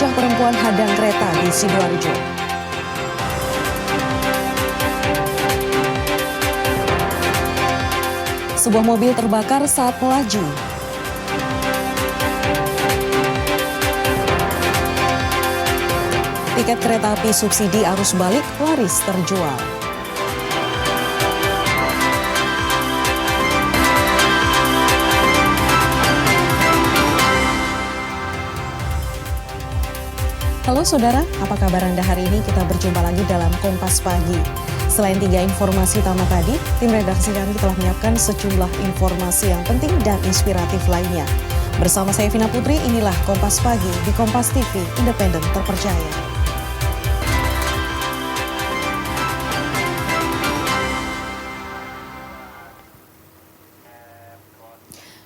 bocah perempuan hadang kereta di Sidoarjo. Sebuah mobil terbakar saat melaju. Tiket kereta api subsidi arus balik laris terjual. Halo saudara, apa kabar Anda hari ini? Kita berjumpa lagi dalam Kompas Pagi. Selain 3 informasi utama tadi, tim redaksi kami telah menyiapkan sejumlah informasi yang penting dan inspiratif lainnya. Bersama saya Vina Putri, inilah Kompas Pagi di Kompas TV, independen terpercaya.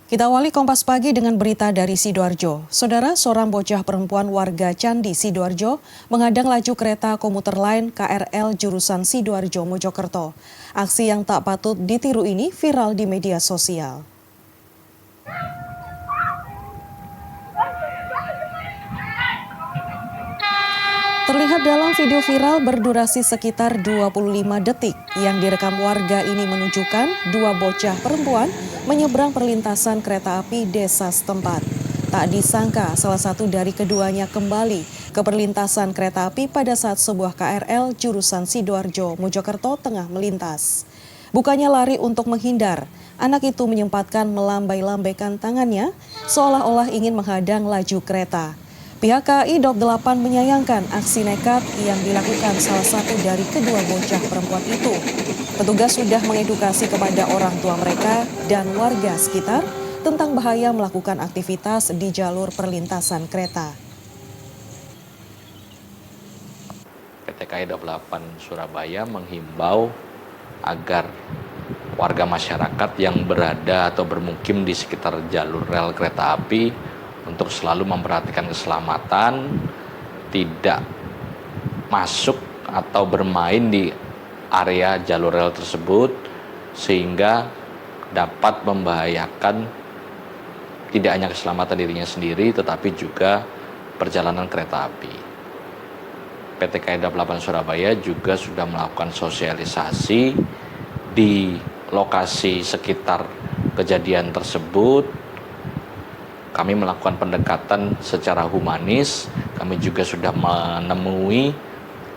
Kita awali Kompas Pagi dengan berita dari Sidoarjo. Saudara, seorang bocah perempuan warga Candi Sidoarjo menghadang laju kereta komuter lain KRL jurusan Sidoarjo Mojokerto. Aksi yang tak patut ditiru ini viral di media sosial. Terlihat dalam video viral berdurasi sekitar 25 detik yang direkam warga ini menunjukkan dua bocah perempuan menyeberang perlintasan kereta api desa setempat. Tak disangka salah satu dari keduanya kembali ke perlintasan kereta api pada saat sebuah KRL jurusan Sidoarjo Mojokerto tengah melintas. Bukannya lari untuk menghindar, anak itu menyempatkan melambai-lambaikan tangannya seolah-olah ingin menghadang laju kereta. Pihak KAI Daup 8 menyayangkan aksi nekat yang dilakukan salah satu dari kedua bocah perempuan itu. Petugas sudah mengedukasi kepada orang tua mereka dan warga sekitar tentang bahaya melakukan aktivitas di jalur perlintasan kereta. PT KAI Daup 8 Surabaya menghimbau agar warga masyarakat yang berada atau bermukim di sekitar jalur rel kereta api untuk selalu memperhatikan keselamatan, tidak masuk atau bermain di area jalur rel tersebut sehingga dapat membahayakan tidak hanya keselamatan dirinya sendiri tetapi juga perjalanan kereta api. PT KAI Daup 8 Surabaya juga sudah melakukan sosialisasi di lokasi sekitar kejadian tersebut. Kami melakukan pendekatan secara humanis, kami juga sudah menemui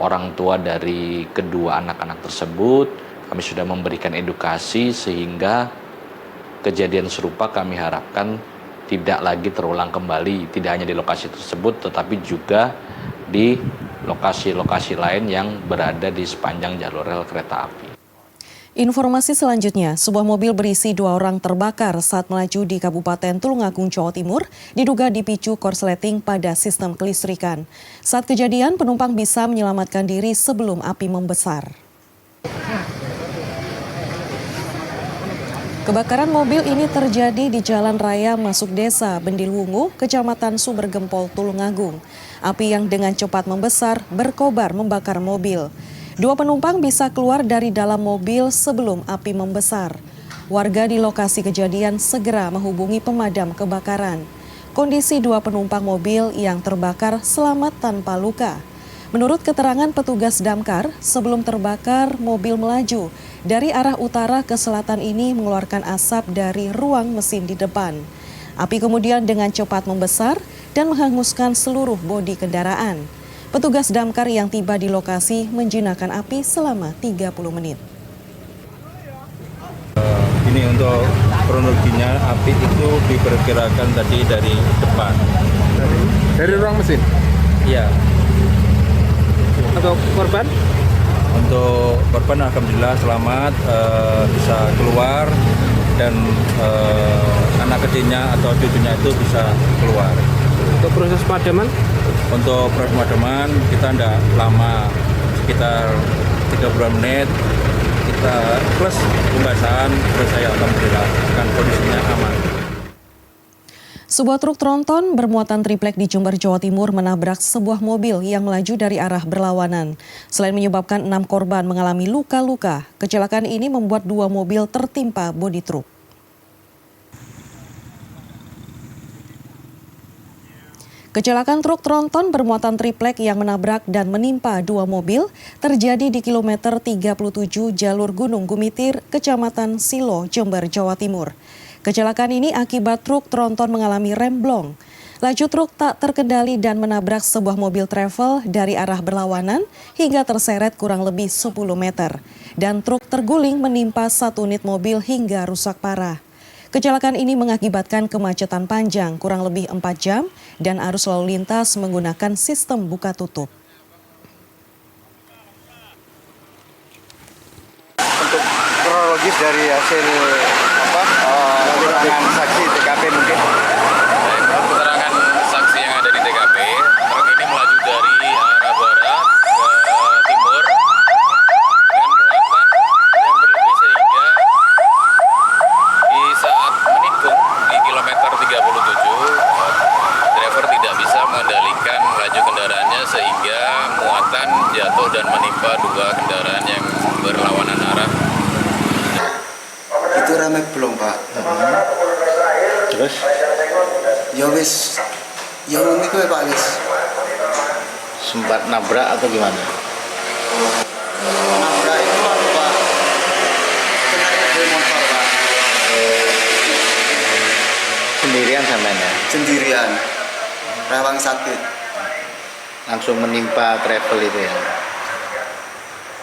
orang tua dari kedua anak-anak tersebut, kami sudah memberikan edukasi sehingga kejadian serupa kami harapkan tidak lagi terulang kembali, tidak hanya di lokasi tersebut tetapi juga di lokasi-lokasi lain yang berada di sepanjang jalur rel kereta api. Informasi selanjutnya, sebuah mobil berisi 2 orang terbakar saat melaju di Kabupaten Tulungagung, Jawa Timur, diduga dipicu korsleting pada sistem kelistrikan. Saat kejadian, penumpang bisa menyelamatkan diri sebelum api membesar. Kebakaran mobil ini terjadi di Jalan Raya Masuk Desa Bendilwungu, Kecamatan Sumbergempol, Tulungagung. Api yang dengan cepat membesar berkobar membakar mobil. 2 penumpang bisa keluar dari dalam mobil sebelum api membesar. Warga di lokasi kejadian segera menghubungi pemadam kebakaran. Kondisi 2 penumpang mobil yang terbakar selamat tanpa luka. Menurut keterangan petugas damkar, sebelum terbakar mobil melaju dari arah utara ke selatan ini mengeluarkan asap dari ruang mesin di depan. Api kemudian dengan cepat membesar dan menghanguskan seluruh bodi kendaraan. Petugas damkar yang tiba di lokasi menjinakkan api selama 30 menit. Ini untuk kronologinya, api itu diperkirakan tadi dari depan. Dari ruang mesin? Iya. Untuk korban? Untuk korban alhamdulillah selamat, bisa keluar dan anak kecilnya atau cucunya itu bisa keluar. Untuk proses pemadaman? Untuk proses pemadaman kita tidak lama, sekitar 30 menit. Kita plus pembahasan selesai alhamdulillah dan kondisinya aman. Sebuah truk tronton bermuatan triplek di Jember, Jawa Timur menabrak sebuah mobil yang melaju dari arah berlawanan. Selain menyebabkan 6 korban mengalami luka-luka, kecelakaan ini membuat 2 mobil tertimpa bodi truk. Kecelakaan truk tronton bermuatan triplek yang menabrak dan menimpa dua mobil terjadi di kilometer 37 jalur Gunung Gumitir, Kecamatan Silo, Jember, Jawa Timur. Kecelakaan ini akibat truk tronton mengalami remblong. Laju truk tak terkendali dan menabrak sebuah mobil travel dari arah berlawanan hingga terseret kurang lebih 10 meter. Dan truk terguling menimpa satu unit mobil hingga rusak parah. Kecelakaan ini mengakibatkan kemacetan panjang kurang lebih 4 jam dan arus lalu lintas menggunakan sistem buka tutup. Untuk kronologis dari hasil keterangan saksi TKP mungkin. Menurut keterangan saksi yang ada di TKP, truk ini melaju dari arah barat ke timur dengan muatan yang berlebih sehingga di saat menikung di kilometer 37, driver tidak bisa mengendalikan laju kendaraannya sehingga muatan jatuh dan menimpa dua kendaraan yang berlawanan arah. Itu ramai belum Pak? Terus? Ya wis, yang ini kue Pak wis. Sempat nabrak atau gimana? Nabrak itu Pak, kena mobil motor Pak. Sendirian sampean ya? Sendirian, rawang sakit. Langsung menimpa travel itu ya?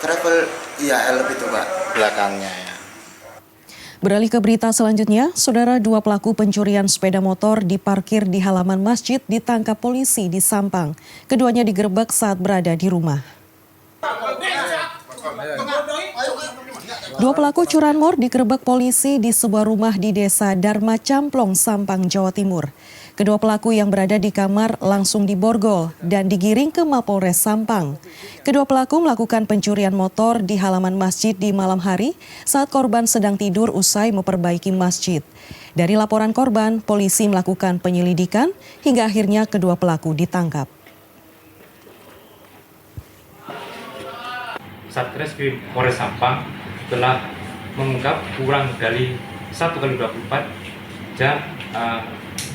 Travel, iya elep itu Pak. Belakangnya ya? Beralih ke berita selanjutnya, saudara, dua pelaku pencurian sepeda motor diparkir di halaman masjid ditangkap polisi di Sampang. Keduanya digerebek saat berada di rumah. Dua pelaku curanmor digerebek polisi di sebuah rumah di desa Dharma Camplong, Sampang, Jawa Timur. Kedua pelaku yang berada di kamar langsung diborgol dan digiring ke Mapolres Sampang. Kedua pelaku melakukan pencurian motor di halaman masjid di malam hari saat korban sedang tidur usai memperbaiki masjid. Dari laporan korban, polisi melakukan penyelidikan hingga akhirnya kedua pelaku ditangkap. Satreskrim Polres Sampang telah mengungkap kurang dari 1x24 jam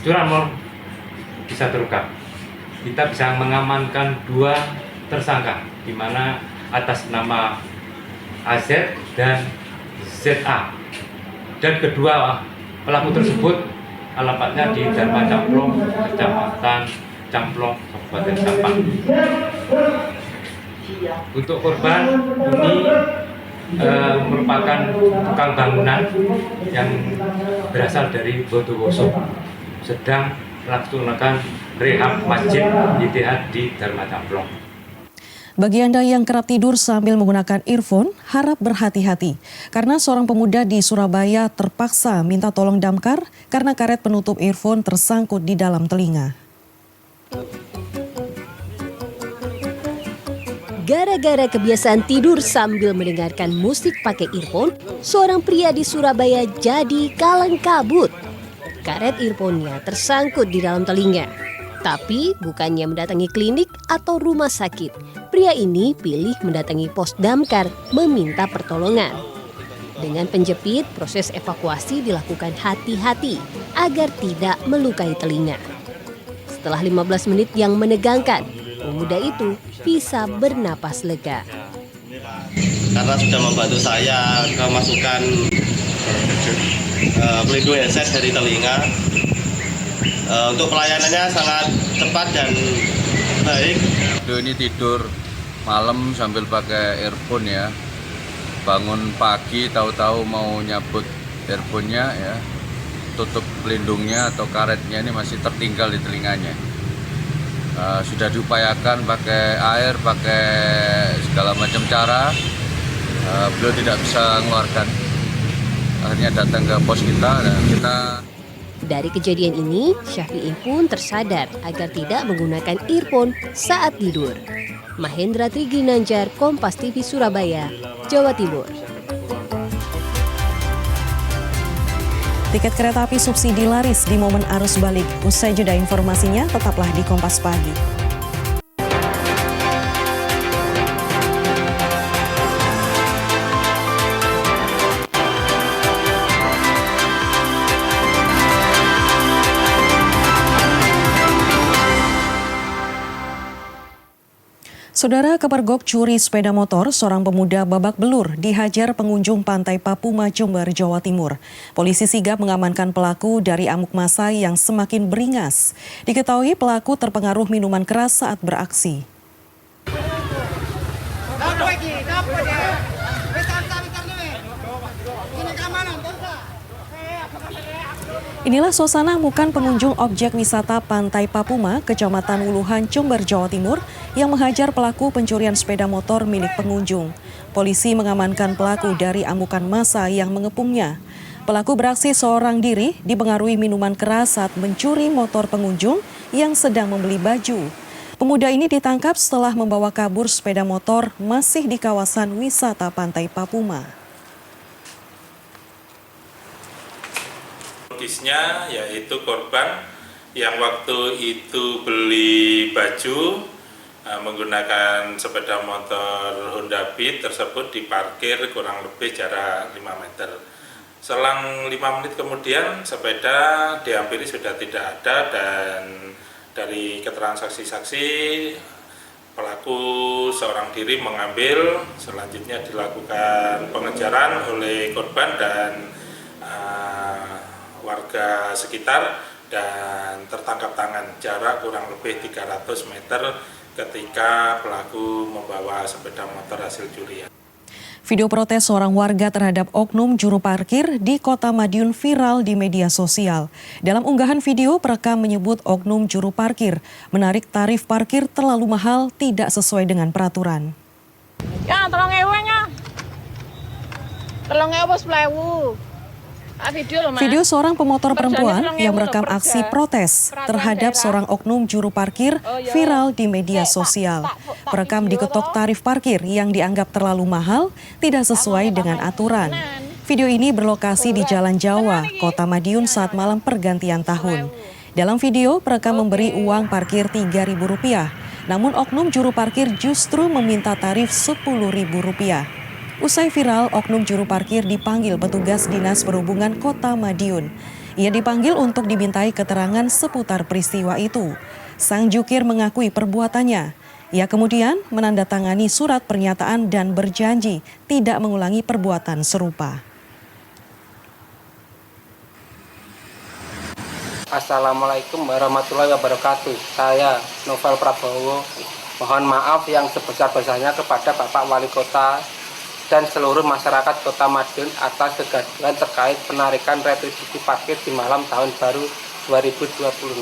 curanmor bisa terungkap. Kita bisa mengamankan dua tersangka, di mana atas nama AZ dan ZA. Dan kedua pelaku tersebut alamatnya di Dharma Camplong, Kecamatan Camplong, Kabupaten Sampang. Untuk korban ini merupakan tukang bangunan yang berasal dari Bondowoso, sedang melaksanakan rehab masjid Ittihad di Dharma Camplong. Bagi Anda yang kerap tidur sambil menggunakan earphone, harap berhati-hati. Karena seorang pemuda di Surabaya terpaksa minta tolong damkar karena karet penutup earphone tersangkut di dalam telinga. Gara-gara kebiasaan tidur sambil mendengarkan musik pakai earphone, seorang pria di Surabaya jadi kalang kabut. Karet earphone-nya tersangkut di dalam telinga. Tapi bukannya mendatangi klinik atau rumah sakit, pria ini pilih mendatangi pos damkar meminta pertolongan. Dengan penjepit, proses evakuasi dilakukan hati-hati agar tidak melukai telinga. Setelah 15 menit yang menegangkan, pemuda itu bisa bernapas lega. Karena sudah membantu saya kemasukan pelindung headset dari telinga. Untuk pelayanannya sangat cepat dan baik. Ini tidur malam sambil pakai earphone ya. Bangun pagi tahu-tahu mau nyabut earphone-nya ya. Tutup pelindungnya atau karetnya ini masih tertinggal di telinganya. Sudah diupayakan pakai air, pakai segala macam cara. Beliau tidak bisa mengeluarkan. Akhirnya datang ke pos kita dan kita... Dari kejadian ini, Syafi'i pun tersadar agar tidak menggunakan earphone saat tidur. Mahendra Triginanjar, Kompas TV Surabaya, Jawa Timur. Tiket kereta api subsidi laris di momen arus balik. Usai jeda informasinya, tetaplah di Kompas Pagi. Saudara, kepergok curi sepeda motor, seorang pemuda babak belur dihajar pengunjung Pantai Papuma, Jember, Jawa Timur. Polisi sigap mengamankan pelaku dari amuk massa yang semakin beringas. Diketahui pelaku terpengaruh minuman keras saat beraksi. Inilah suasana amukan pengunjung objek wisata Pantai Papuma, Kecamatan Wuluhan, Jember, Jawa Timur, yang menghajar pelaku pencurian sepeda motor milik pengunjung. Polisi mengamankan pelaku dari amukan massa yang mengepungnya. Pelaku beraksi seorang diri, dipengaruhi minuman keras saat mencuri motor pengunjung yang sedang membeli baju. Pemuda ini ditangkap setelah membawa kabur sepeda motor masih di kawasan wisata Pantai Papuma. Modusnya yaitu korban yang waktu itu beli baju menggunakan sepeda motor Honda Beat tersebut diparkir kurang lebih jarak 5 meter. Selang 5 menit kemudian sepeda dihampiri sudah tidak ada, dan dari keterangan saksi-saksi pelaku seorang diri mengambil. Selanjutnya dilakukan pengejaran oleh korban dan warga sekitar dan tertangkap tangan jarak kurang lebih 300 meter ketika pelaku membawa sepeda motor hasil curian. Video protes seorang warga terhadap oknum juru parkir di Kota Madiun viral di media sosial. Dalam unggahan video, perekam menyebut oknum juru parkir menarik tarif parkir terlalu mahal, tidak sesuai dengan peraturan. Ya, tolong ewenya. Tolong bos pelewu. Video seorang pemotor perempuan yang merekam aksi protes terhadap seorang oknum juru parkir viral di media sosial. Perekam diketok tarif parkir yang dianggap terlalu mahal, tidak sesuai dengan aturan. Video ini berlokasi di Jalan Jawa, Kota Madiun saat malam pergantian tahun. Dalam video, perekam memberi uang parkir Rp3.000, namun oknum juru parkir justru meminta tarif Rp10.000. Usai viral, oknum juru parkir dipanggil petugas Dinas Perhubungan Kota Madiun. Ia dipanggil untuk dimintai keterangan seputar peristiwa itu. Sang jukir mengakui perbuatannya. Ia kemudian menandatangani surat pernyataan dan berjanji tidak mengulangi perbuatan serupa. Assalamualaikum warahmatullahi wabarakatuh. Saya Novel Prabowo. Mohon maaf yang sebesar-besarnya kepada Bapak Wali Kota dan seluruh masyarakat Kota Madiun atas kegaduhan terkait penarikan retribusi parkir di malam tahun baru 2026.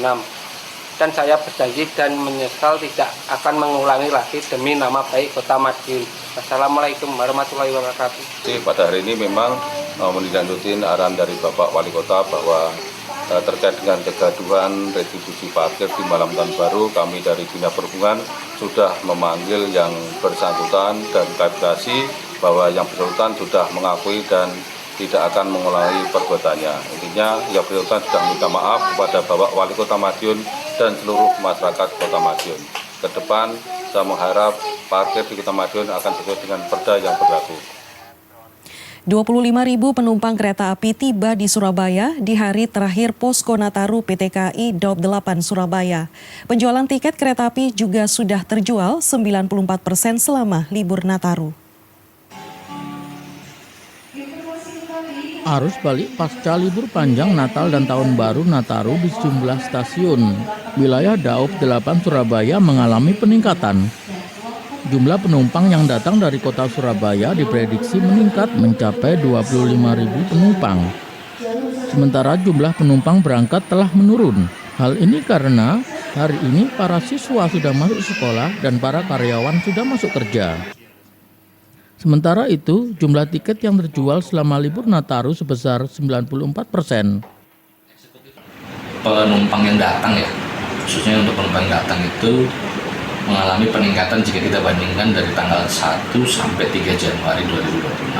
Dan saya berjanji dan menyesal tidak akan mengulangi lagi demi nama baik Kota Madiun. Assalamualaikum warahmatullahi wabarakatuh. Pada hari ini memang menindaklanjuti arahan dari Bapak Wali Kota bahwa terkait dengan kegaduhan retribusi parkir di malam tahun baru, kami dari Dinas Perhubungan sudah memanggil yang bersangkutan dan klarifikasi bahwa yang bersangkutan sudah mengakui dan tidak akan mengulangi perbuatannya. Intinya yang bersangkutan sudah minta maaf kepada Bapak Wali Kota Madiun dan seluruh masyarakat Kota Madiun. Ke depan saya mengharap parkir di Kota Madiun akan sesuai dengan perda yang berlaku. 25.000 penumpang kereta api tiba di Surabaya di hari terakhir Posko Nataru PT KAI Daup 8 Surabaya. Penjualan tiket kereta api juga sudah terjual 94% selama libur Nataru. Arus balik pasca libur panjang Natal dan Tahun Baru Nataru di sejumlah stasiun wilayah Daup 8 Surabaya mengalami peningkatan. Jumlah penumpang yang datang dari kota Surabaya diprediksi meningkat mencapai 25.000 penumpang. Sementara jumlah penumpang berangkat telah menurun. Hal ini karena hari ini para siswa sudah masuk sekolah dan para karyawan sudah masuk kerja. Sementara itu, jumlah tiket yang terjual selama libur Nataru sebesar 94%. Penumpang yang datang ya, khususnya untuk penumpang yang datang itu mengalami peningkatan jika kita bandingkan dari tanggal 1 sampai 3 Januari 2026.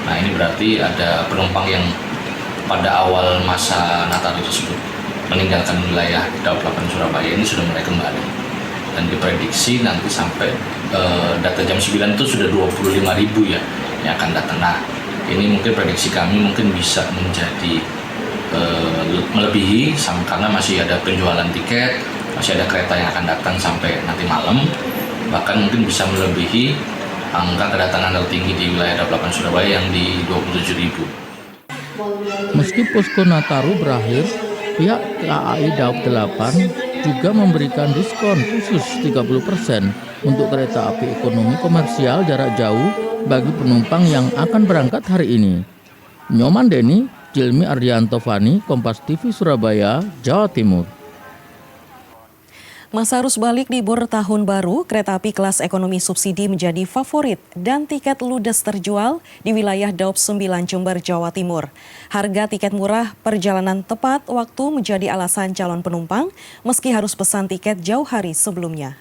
Nah, ini berarti ada penumpang yang pada awal masa Natal tersebut meninggalkan wilayah Daup 8 Surabaya ini sudah mulai kembali. Dan diprediksi nanti sampai data jam 9 itu sudah 25.000 ya yang akan datang. Nah, ini mungkin prediksi kami mungkin bisa menjadi melebihi karena masih ada penjualan tiket, masih ada kereta yang akan datang sampai nanti malam. bahkan mungkin bisa melebihi angka kedatangan tertinggi di wilayah Daop 8 Surabaya yang di 27.000. Meski posko Nataru berakhir, pihak KAI Daop 8 juga memberikan diskon khusus 30% untuk kereta api ekonomi komersial jarak jauh bagi penumpang yang akan berangkat hari ini. Nyoman Deni, Cilmi Ardianto Fani, Kompas TV Surabaya, Jawa Timur. Masa arus balik libur tahun baru, kereta api kelas ekonomi subsidi menjadi favorit dan tiket ludes terjual di wilayah Daop 9 Jember, Jawa Timur. Harga tiket murah, perjalanan tepat waktu menjadi alasan calon penumpang meski harus pesan tiket jauh hari sebelumnya.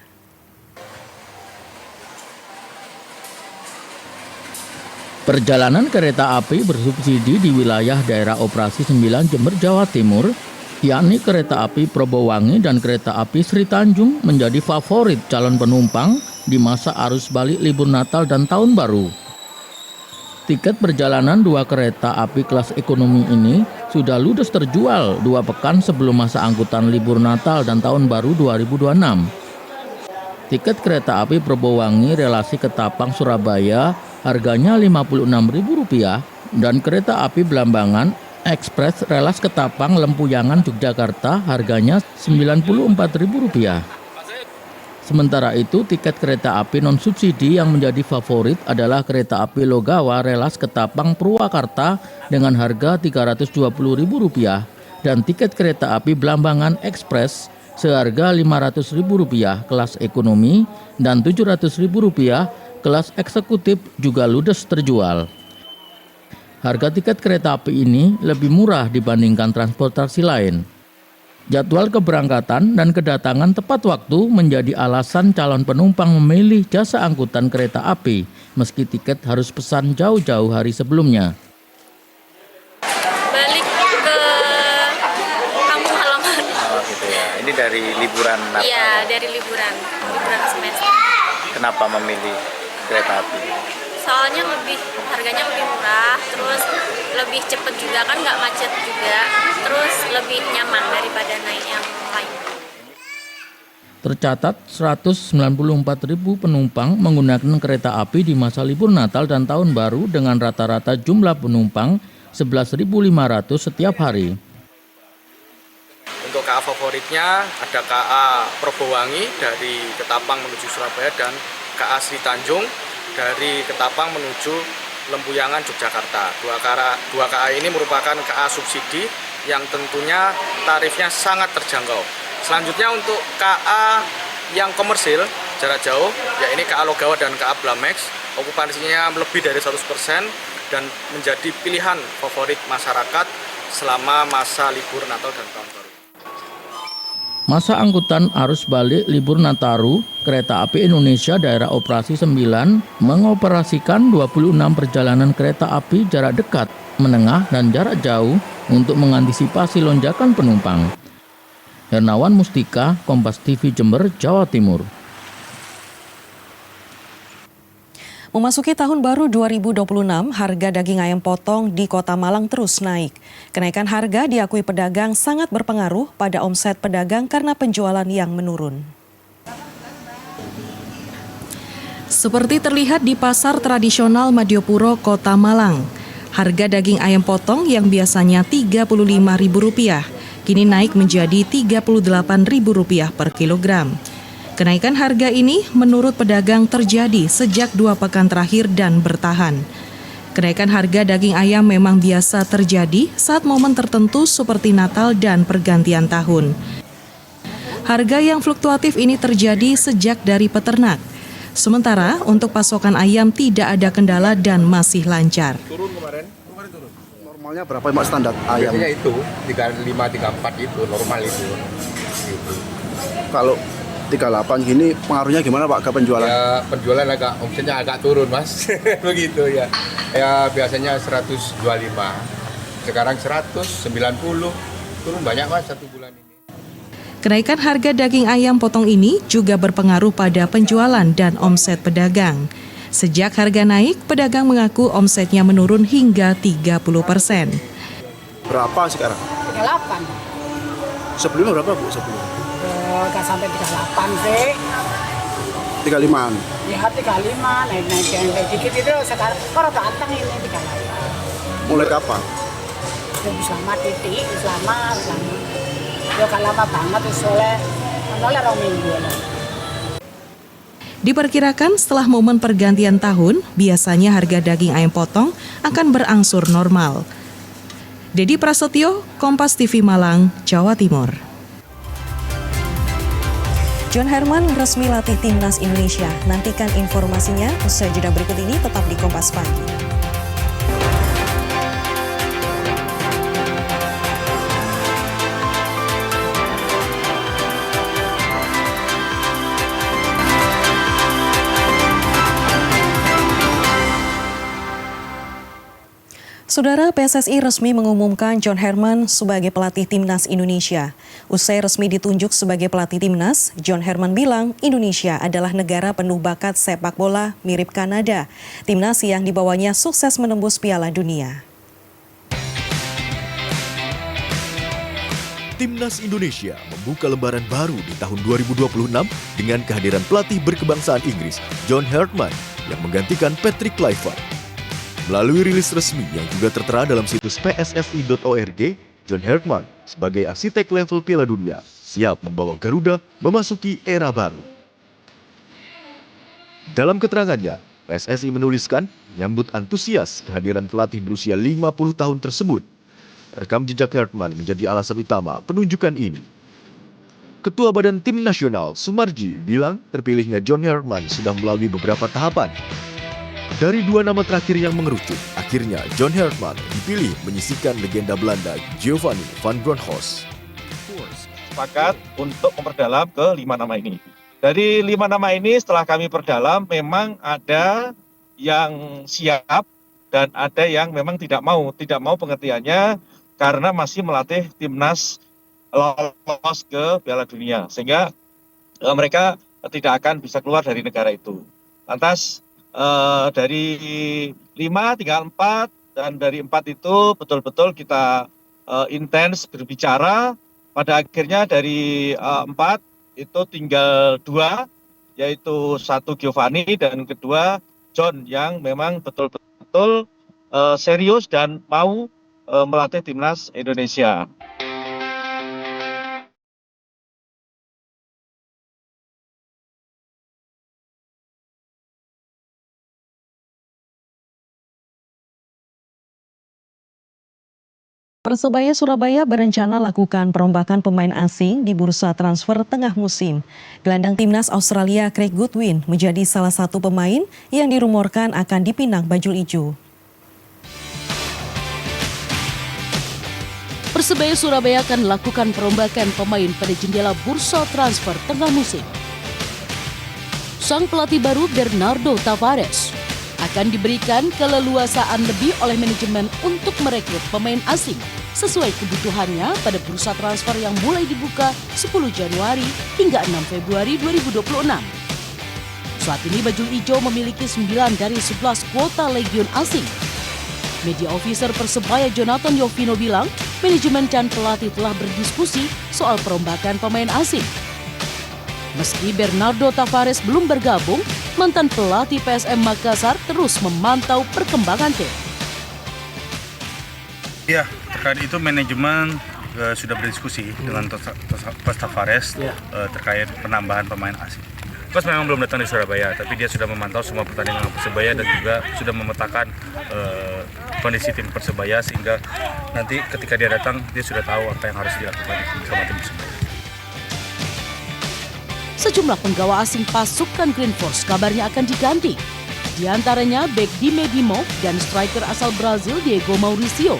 Perjalanan kereta api bersubsidi di wilayah daerah operasi 9 Jember, Jawa Timur, yakni kereta api Probowangi dan kereta api Sri Tanjung menjadi favorit calon penumpang di masa arus balik libur Natal dan Tahun Baru. Tiket perjalanan dua kereta api kelas ekonomi ini sudah ludes terjual 2 pekan sebelum masa angkutan libur Natal dan Tahun Baru 2026. Tiket kereta api Probowangi relasi Ketapang Surabaya harganya Rp56.000 dan kereta api Blambangan Ekspres Relas Ketapang Lempuyangan Yogyakarta harganya Rp94.000. Sementara itu, tiket kereta api non-subsidi yang menjadi favorit adalah kereta api Logawa Relas Ketapang Purwakarta dengan harga Rp320.000 dan tiket kereta api Blambangan Ekspres seharga Rp500.000 kelas ekonomi dan Rp700.000 kelas eksekutif juga ludes terjual. Harga tiket kereta api ini lebih murah dibandingkan transportasi lain. Jadwal keberangkatan dan kedatangan tepat waktu menjadi alasan calon penumpang memilih jasa angkutan kereta api, meski tiket harus pesan jauh-jauh hari sebelumnya. Balik ke kampung halaman. Oh gitu ya, ini dari liburan Natal? Iya, dari liburan semester. Kenapa memilih kereta api? Soalnya harganya lebih murah, terus lebih cepat juga kan, nggak macet juga, terus lebih nyaman daripada naik yang lain. Tercatat 194.000 penumpang menggunakan kereta api di masa libur Natal dan Tahun Baru dengan rata-rata jumlah penumpang 11.500 setiap hari. Untuk KA favoritnya ada KA Probowangi dari Ketapang menuju Surabaya dan KA Sri Tanjung dari Ketapang menuju Lempuyangan Yogyakarta. Dua KA ini merupakan KA subsidi yang tentunya tarifnya sangat terjangkau. Selanjutnya untuk KA yang komersil jarak jauh, ya ini KA Logawa dan KA Blamex, okupansinya lebih dari 100% dan menjadi pilihan favorit masyarakat selama masa libur Natal dan Tahun Baru. Masa angkutan arus balik libur Nataru, Kereta Api Indonesia Daerah Operasi 9 mengoperasikan 26 perjalanan kereta api jarak dekat, menengah, dan jarak jauh untuk mengantisipasi lonjakan penumpang. Hernawan Mustika, Kompas TV Jember, Jawa Timur. Memasuki tahun baru 2026, harga daging ayam potong di Kota Malang terus naik. Kenaikan harga diakui pedagang sangat berpengaruh pada omset pedagang karena penjualan yang menurun. Seperti terlihat di pasar tradisional Madiopuro, Kota Malang, harga daging ayam potong yang biasanya Rp35.000 kini naik menjadi Rp38.000 per kilogram. Kenaikan harga ini menurut pedagang terjadi sejak 2 pekan terakhir dan bertahan. Kenaikan harga daging ayam memang biasa terjadi saat momen tertentu seperti Natal dan pergantian tahun. Harga yang fluktuatif ini terjadi sejak dari peternak. Sementara untuk pasokan ayam tidak ada kendala dan masih lancar. Turun kemarin turun. Normalnya berapa Pak standar ayam? Biasanya itu 35, 34 itu normal itu. Gitu. Kalau 38 gini pengaruhnya gimana Pak ke penjualan? Ya penjualan omsetnya agak turun Mas. Begitu ya. Ya biasanya 125. Sekarang 190. Turun banyak Mas 1 bulan ini. Kenaikan harga daging ayam potong ini juga berpengaruh pada penjualan dan omset pedagang. Sejak harga naik, pedagang mengaku omsetnya menurun hingga 30%. Berapa sekarang? 38. Sebelumnya berapa Bu sebelumnya? Nggak sampai 38 sih. 35-an. Ya 35, naik dikit itu sekarang kalau ganteng ini 38. Mulai kapan? Selama titik, selama. Ya gak lama banget, soalnya 2 minggu lah. Diperkirakan setelah momen pergantian tahun, biasanya harga daging ayam potong akan berangsur normal. Dedi Prasetyo, Kompas TV Malang, Jawa Timur. John Herman resmi latih Timnas Indonesia. Nantikan informasinya usai jeda berikut ini, tetap di Kompas Pagi. Saudara, PSSI resmi mengumumkan John Herman sebagai pelatih Timnas Indonesia. Usai resmi ditunjuk sebagai pelatih Timnas, John Herman bilang Indonesia adalah negara penuh bakat sepak bola mirip Kanada. Timnas yang dibawanya sukses menembus Piala Dunia. Timnas Indonesia membuka lembaran baru di tahun 2026 dengan kehadiran pelatih berkebangsaan Inggris, John Herman, yang menggantikan Patrick Kluivert. Melalui rilis resmi yang juga tertera dalam situs pssi.org, John Herman sebagai arsitek level Piala Dunia siap membawa Garuda memasuki era baru. Dalam keterangannya, PSSI menuliskan menyambut antusias kehadiran pelatih berusia 50 tahun tersebut. Rekam jejak Herman menjadi alasan utama penunjukan ini. Ketua Badan Tim Nasional Sumarji bilang terpilihnya John Herman sudah melalui beberapa tahapan. Dari 2 nama terakhir yang mengerucut, akhirnya John Herman dipilih menyisihkan legenda Belanda Giovanni van Bronckhorst. Sepakat untuk memperdalam ke 5 nama ini. Dari 5 nama ini setelah kami perdalam memang ada yang siap dan ada yang memang tidak mau. Tidak mau pengertiannya karena masih melatih timnas lolos ke Piala Dunia. Sehingga mereka tidak akan bisa keluar dari negara itu. Lantas dari 5 tinggal 4 dan dari 4 itu betul-betul kita intens berbicara. Pada akhirnya dari 4 itu tinggal 2, yaitu 1 Giovanni dan kedua John yang memang betul-betul serius dan mau melatih timnas Indonesia. Persebaya Surabaya berencana lakukan perombakan pemain asing di bursa transfer tengah musim. Gelandang timnas Australia Craig Goodwin menjadi salah satu pemain yang dirumorkan akan dipinang bajul ijo. Persebaya Surabaya akan lakukan perombakan pemain pada jendela bursa transfer tengah musim. Sang pelatih baru Bernardo Tavares akan diberikan keleluasaan lebih oleh manajemen untuk merekrut pemain asing sesuai kebutuhannya pada bursa transfer yang mulai dibuka 10 Januari hingga 6 Februari 2026. Saat ini bajul ijo memiliki 9 dari 11 kuota legion asing. Media officer Persebaya Jonathan Yovino bilang, manajemen dan pelatih telah berdiskusi soal perombakan pemain asing. Meski Bernardo Tavares belum bergabung, mantan pelatih PSM Makassar terus memantau perkembangan tim. Ya, terkait itu manajemen sudah berdiskusi dengan Coach Tavares terkait penambahan pemain asing. Coach memang belum datang di Surabaya, tapi dia sudah memantau semua pertandingan Persebaya dan juga sudah memetakan kondisi tim Persebaya sehingga nanti ketika dia datang dia sudah tahu apa yang harus dilakukan bersama tim Persebaya. Sejumlah penggawa asing pasukan Green Force kabarnya akan diganti. Di antaranya bek Dime Dimov dan striker asal Brazil Diego Mauricio.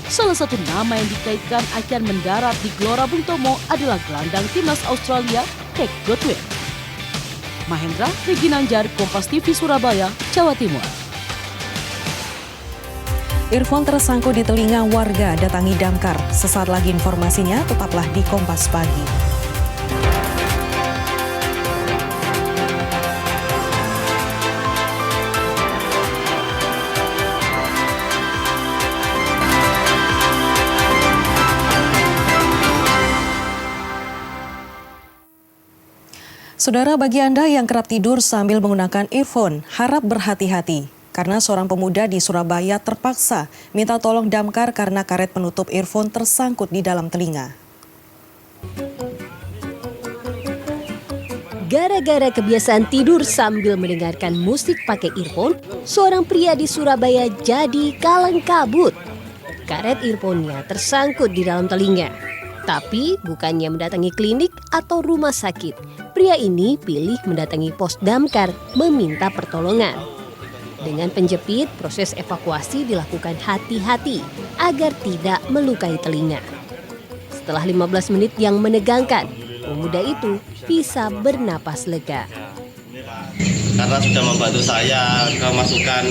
Salah satu nama yang dikaitkan akan mendarat di Gelora Bung Tomo adalah gelandang timnas Australia Craig Goodwin. Mahendra Reginanjar, Kompas TV Surabaya, Jawa Timur. Earphone tersangkut di telinga warga, datangi damkar. Sesaat lagi informasinya, tetaplah di Kompas Pagi. Saudara, bagi Anda yang kerap tidur sambil menggunakan earphone, harap berhati-hati. Karena seorang pemuda di Surabaya terpaksa minta tolong damkar karena karet penutup earphone tersangkut di dalam telinga. Gara-gara kebiasaan tidur sambil mendengarkan musik pakai earphone, seorang pria di Surabaya jadi kalang kabut. Karet earphone-nya tersangkut di dalam telinga. Tapi bukannya mendatangi klinik atau rumah sakit, pria ini pilih mendatangi pos damkar meminta pertolongan. Dengan penjepit, proses evakuasi dilakukan hati-hati agar tidak melukai telinga. Setelah 15 menit yang menegangkan, pemuda itu bisa bernapas lega. Karena sudah membantu saya kemasukan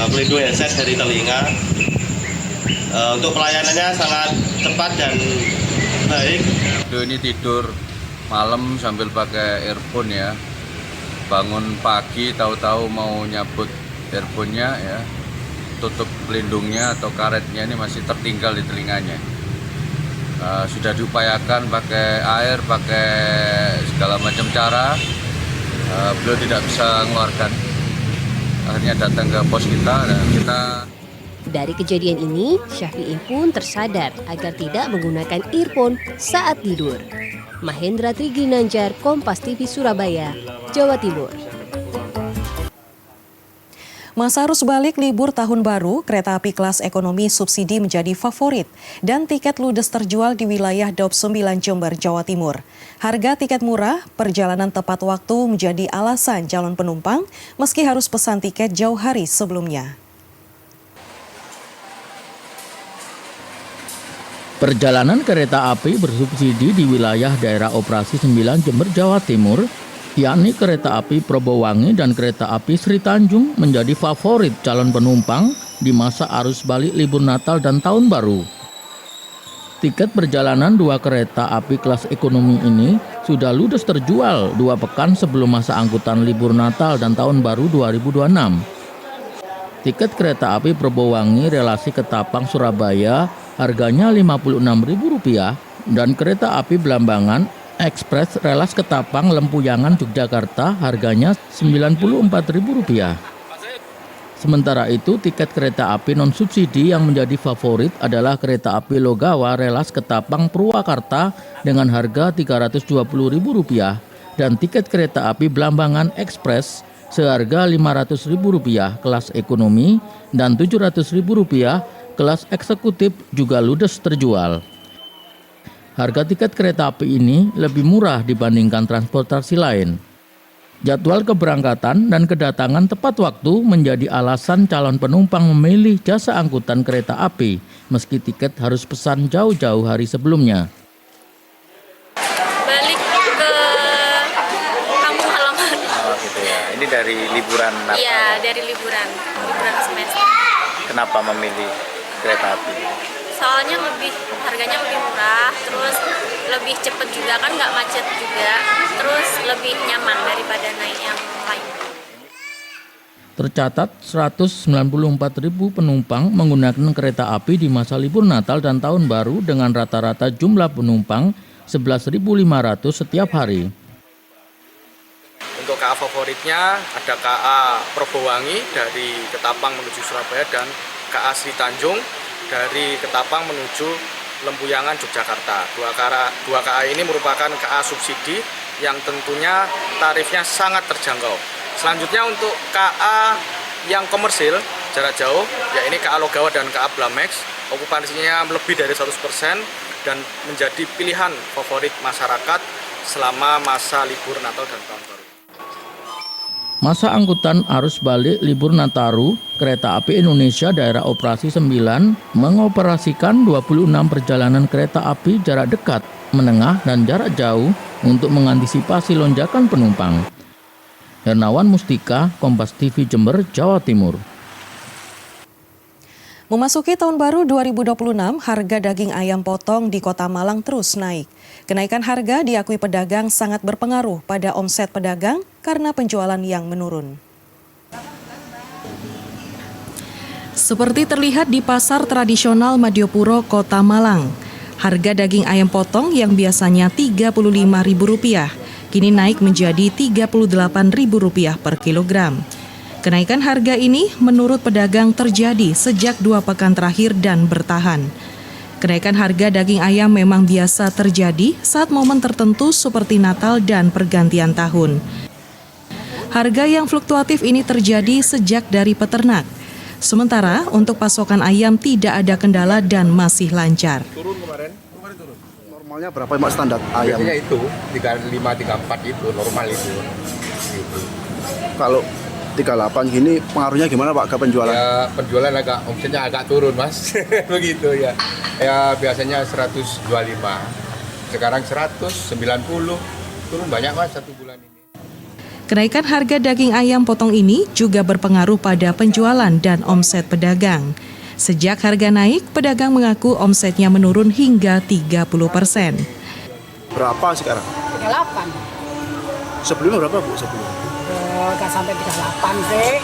pelindung headset dari telinga, untuk pelayanannya sangat cepat dan baik. Ini tidur malam sambil pakai earphone ya. Bangun pagi tahu-tahu mau nyabut earphone-nya ya. Tutup pelindungnya atau karetnya ini masih tertinggal di telinganya. Sudah diupayakan pakai air, pakai segala macam cara. Beliau tidak bisa mengeluarkan. Akhirnya datang ke pos kita dan kita. Dari kejadian ini, Syafi'i pun tersadar agar tidak menggunakan earphone saat tidur. Mahendra Triginanjar, Kompas TV Surabaya, Jawa Timur. Masa arus balik libur tahun baru, kereta api kelas ekonomi subsidi menjadi favorit dan tiket ludes terjual di wilayah Daup 9 Jember, Jawa Timur. Harga tiket murah, perjalanan tepat waktu menjadi alasan calon penumpang meski harus pesan tiket jauh hari sebelumnya. Perjalanan kereta api bersubsidi di wilayah daerah operasi 9 Jember, Jawa Timur, yakni kereta api Probowangi dan kereta api Sri Tanjung menjadi favorit calon penumpang di masa arus balik libur Natal dan Tahun Baru. Tiket perjalanan dua kereta api kelas ekonomi ini sudah ludes terjual 2 pekan sebelum masa angkutan libur Natal dan Tahun Baru 2026. Tiket kereta api Probowangi relasi Ketapang Surabaya harganya Rp56.000 dan kereta api Blambangan Ekspres relas Ketapang Lempuyangan Yogyakarta harganya Rp94.000. Sementara itu tiket kereta api non subsidi yang menjadi favorit adalah kereta api Logawa relas Ketapang Purwakarta dengan harga Rp320.000 dan tiket kereta api Blambangan Ekspres seharga Rp500.000 kelas ekonomi dan Rp700.000 kelas eksekutif juga ludes terjual. Harga tiket kereta api ini lebih murah dibandingkan transportasi lain. Jadwal keberangkatan dan kedatangan tepat waktu menjadi alasan calon penumpang memilih jasa angkutan kereta api, meski tiket harus pesan jauh-jauh hari sebelumnya. Balik ke kampung halaman. Oh gitu ya. Ini dari liburan apa? Iya, dari liburan semester. Kenapa memilih kereta api? Soalnya harganya lebih murah, terus lebih cepat juga kan, nggak macet juga, terus lebih nyaman daripada naik yang lain. Tercatat 194.000 penumpang menggunakan kereta api di masa libur Natal dan Tahun Baru dengan rata-rata jumlah penumpang 11.500 setiap hari. Untuk KA favoritnya ada KA Probowangi dari Ketapang menuju Surabaya dan KA Sri Tanjung dari Ketapang menuju Lempuyangan Yogyakarta. Dua KA ini merupakan KA subsidi yang tentunya tarifnya sangat terjangkau. Selanjutnya untuk KA yang komersil jarak jauh, yakni KA Logawa dan KA Blamex, okupansinya lebih dari 100% dan menjadi pilihan favorit masyarakat selama masa libur Natal dan Tahun Baru. Masa angkutan arus balik libur Nataru, Kereta Api Indonesia Daerah Operasi 9 mengoperasikan 26 perjalanan kereta api jarak dekat, menengah, dan jarak jauh untuk mengantisipasi lonjakan penumpang. Hernawan Mustika, Kompas TV Jember, Jawa Timur. Memasuki tahun baru 2026, harga daging ayam potong di Kota Malang terus naik. Kenaikan harga diakui pedagang sangat berpengaruh pada omset pedagang karena penjualan yang menurun. Seperti terlihat di Pasar Tradisional Madiopuro, Kota Malang. Harga daging ayam potong yang biasanya Rp35.000 kini naik menjadi Rp38.000 per kilogram. Kenaikan harga ini menurut pedagang terjadi sejak 2 pekan terakhir dan bertahan. Kenaikan harga daging ayam memang biasa terjadi saat momen tertentu seperti Natal dan pergantian tahun. Harga yang fluktuatif ini terjadi sejak dari peternak. Sementara untuk pasokan ayam tidak ada kendala dan masih lancar. Turun kemarin turun. Normalnya berapa Pak standar ayam? Biasanya itu 35, 34 itu normal itu. Gitu. Kalau 38 gini pengaruhnya gimana Pak ke penjualan? Ya penjualan omsetnya agak turun Mas. Begitu ya. Ya biasanya 125. Sekarang 190. Turun banyak Mas 1 bulan ini. Kenaikan harga daging ayam potong ini juga berpengaruh pada penjualan dan omset pedagang. Sejak harga naik, pedagang mengaku omsetnya menurun hingga 30%. Berapa sekarang? 38. Sebelumnya berapa Bu? Sebelumnya? Nggak sampai 38 sih.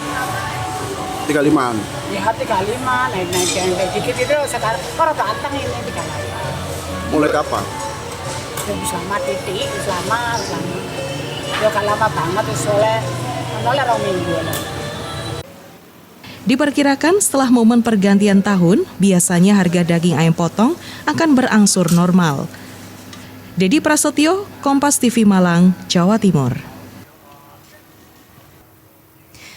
35-an? Ya 35, naik-naik yang dikit itu sekarang. Kalau datang ini 38. Mulai kapan? Selama titik, selama. Ya kalau lama banget soalnya 2 minggu lah. Diperkirakan setelah momen pergantian tahun, biasanya harga daging ayam potong akan berangsur normal. Dedi Prasetyo, Kompas TV Malang, Jawa Timur.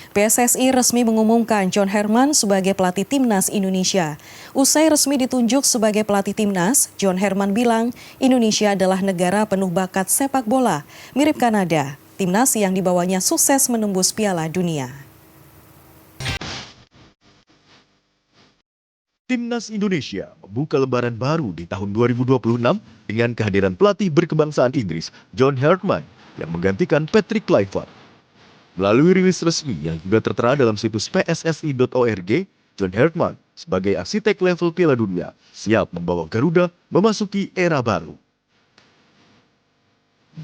PSSI resmi mengumumkan John Herman sebagai pelatih Timnas Indonesia. Usai resmi ditunjuk sebagai pelatih Timnas, John Herman bilang Indonesia adalah negara penuh bakat sepak bola, mirip Kanada. Timnas yang dibawanya sukses menembus Piala Dunia. Timnas Indonesia membuka lembaran baru di tahun 2026 dengan kehadiran pelatih berkebangsaan Inggris John Herman yang menggantikan Patrick Kluivert. Melalui rilis resmi yang juga tertera dalam situs pssi.org, John Herman sebagai arsitek level Piala Dunia siap membawa Garuda memasuki era baru.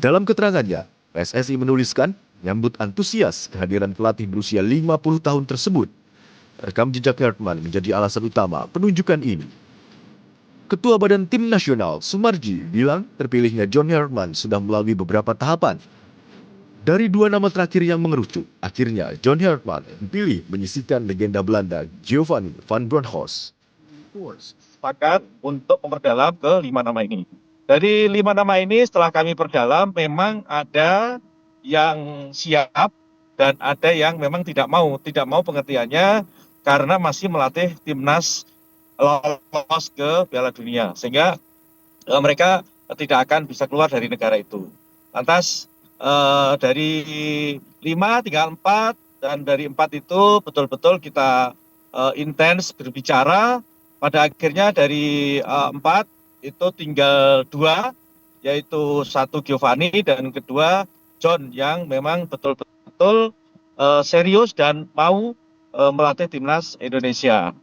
Dalam keterangannya, PSSI menuliskan menyambut antusias kehadiran pelatih berusia 50 tahun tersebut. Rekam jejak Herman menjadi alasan utama penunjukan ini. Ketua Badan Tim Nasional Sumarji bilang terpilihnya John Herman sudah melalui beberapa tahapan. Dari 2 nama terakhir yang mengerucut, akhirnya John Herman dipilih menyisihkan legenda Belanda Giovanni van Bronckhorst. Sepakat untuk memperdalam ke 5 nama ini. Dari 5 nama ini setelah kami perdalam memang ada yang siap dan ada yang memang tidak mau. Tidak mau pengertiannya karena masih melatih timnas lolos ke Piala Dunia. Sehingga mereka tidak akan bisa keluar dari negara itu. Lantas dari 5 tinggal 4 dan dari 4 itu betul-betul kita intens berbicara. Pada akhirnya dari 4 itu tinggal 2, yaitu 1 Giovanni dan kedua John yang memang betul-betul serius dan mau melatih timnas Indonesia.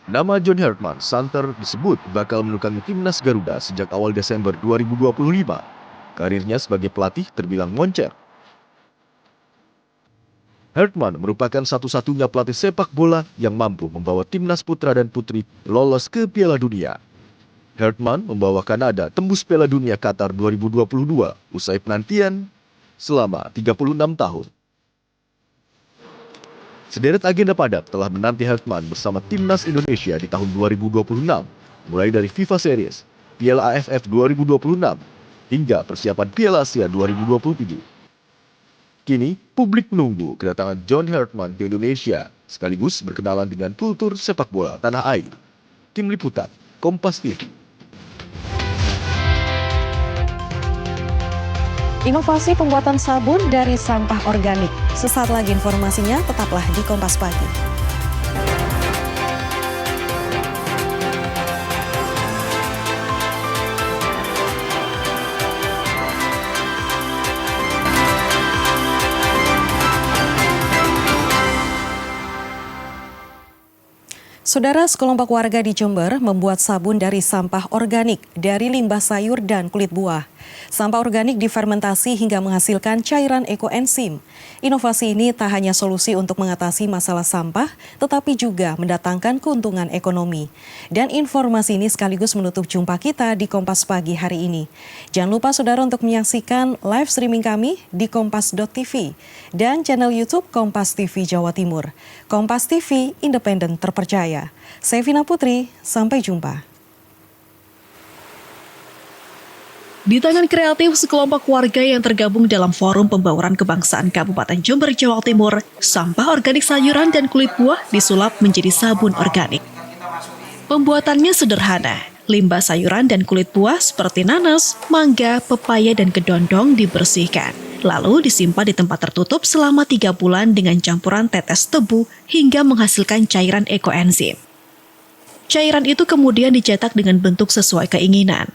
Nama John Herman santer disebut bakal menukangi timnas Garuda sejak awal Desember 2025. Karirnya sebagai pelatih terbilang moncer. Herman merupakan satu-satunya pelatih sepak bola yang mampu membawa timnas putra dan putri lolos ke Piala Dunia. Herman membawa Kanada tembus Piala Dunia Qatar 2022 usai penantian selama 36 tahun. Sederet agenda padat telah menanti Herman bersama Timnas Indonesia di tahun 2026, mulai dari FIFA Series, Piala AFF 2026, hingga persiapan Piala Asia 2027. Kini, publik menunggu kedatangan John Herman ke Indonesia, sekaligus berkenalan dengan kultur sepak bola tanah air. Tim Liputan, Kompas TV. Inovasi pembuatan sabun dari sampah organik. Sesaat lagi informasinya, tetaplah di Kompas Pagi. Saudara, sekelompok warga di Jember membuat sabun dari sampah organik dari limbah sayur dan kulit buah. Sampah organik difermentasi hingga menghasilkan cairan ekoenzim. Inovasi ini tak hanya solusi untuk mengatasi masalah sampah, tetapi juga mendatangkan keuntungan ekonomi. Dan informasi ini sekaligus menutup jumpa kita di Kompas Pagi hari ini. Jangan lupa saudara untuk menyaksikan live streaming kami di kompas.tv dan channel YouTube Kompas TV Jawa Timur. Kompas TV, independen terpercaya. Saya Vina Putri, sampai jumpa. Di tangan kreatif sekelompok warga yang tergabung dalam Forum Pembauran Kebangsaan Kabupaten Jember, Jawa Timur, sampah organik sayuran dan kulit buah disulap menjadi sabun organik. Pembuatannya sederhana. Limbah sayuran dan kulit buah seperti nanas, mangga, pepaya, dan kedondong dibersihkan. Lalu disimpan di tempat tertutup selama 3 bulan dengan campuran tetes tebu hingga menghasilkan cairan ekoenzim. Cairan itu kemudian dicetak dengan bentuk sesuai keinginan.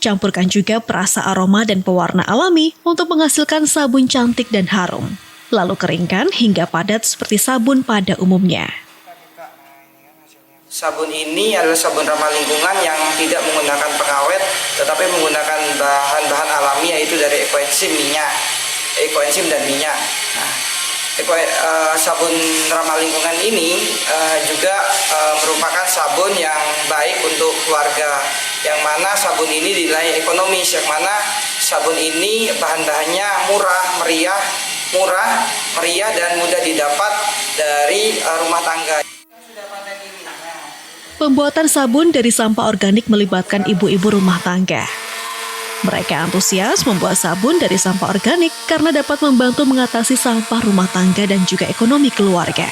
Campurkan juga perasa aroma dan pewarna alami untuk menghasilkan sabun cantik dan harum. Lalu keringkan hingga padat seperti sabun pada umumnya. Sabun ini adalah sabun ramah lingkungan yang tidak menggunakan pengawet, tetapi menggunakan bahan-bahan alami yaitu dari ekoenzim dan minyak. Nah, sabun ramah lingkungan ini juga merupakan sabun yang baik untuk keluarga, yang mana sabun ini dinilai ekonomis, yang mana sabun ini bahan-bahannya murah meriah dan mudah didapat dari rumah tangga. Pembuatan sabun dari sampah organik melibatkan ibu-ibu rumah tangga. Mereka antusias membuat sabun dari sampah organik karena dapat membantu mengatasi sampah rumah tangga dan juga ekonomi keluarga.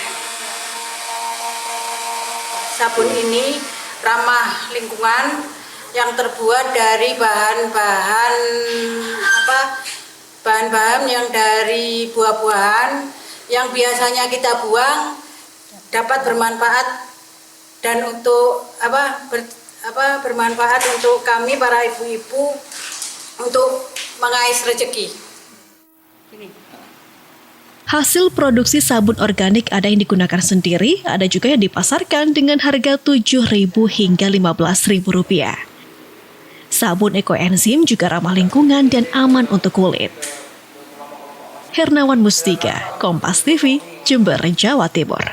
Sabun ini ramah lingkungan yang terbuat dari bahan-bahan yang dari buah-buahan yang biasanya kita buang dapat bermanfaat dan untuk bermanfaat untuk kami para ibu-ibu untuk mengais rezeki. Hasil produksi sabun organik ada yang digunakan sendiri, ada juga yang dipasarkan dengan harga Rp7.000 hingga Rp15.000. Sabun ekoenzim juga ramah lingkungan dan aman untuk kulit. Hernawan Mustika, Kompas TV, Jember, Jawa Timur.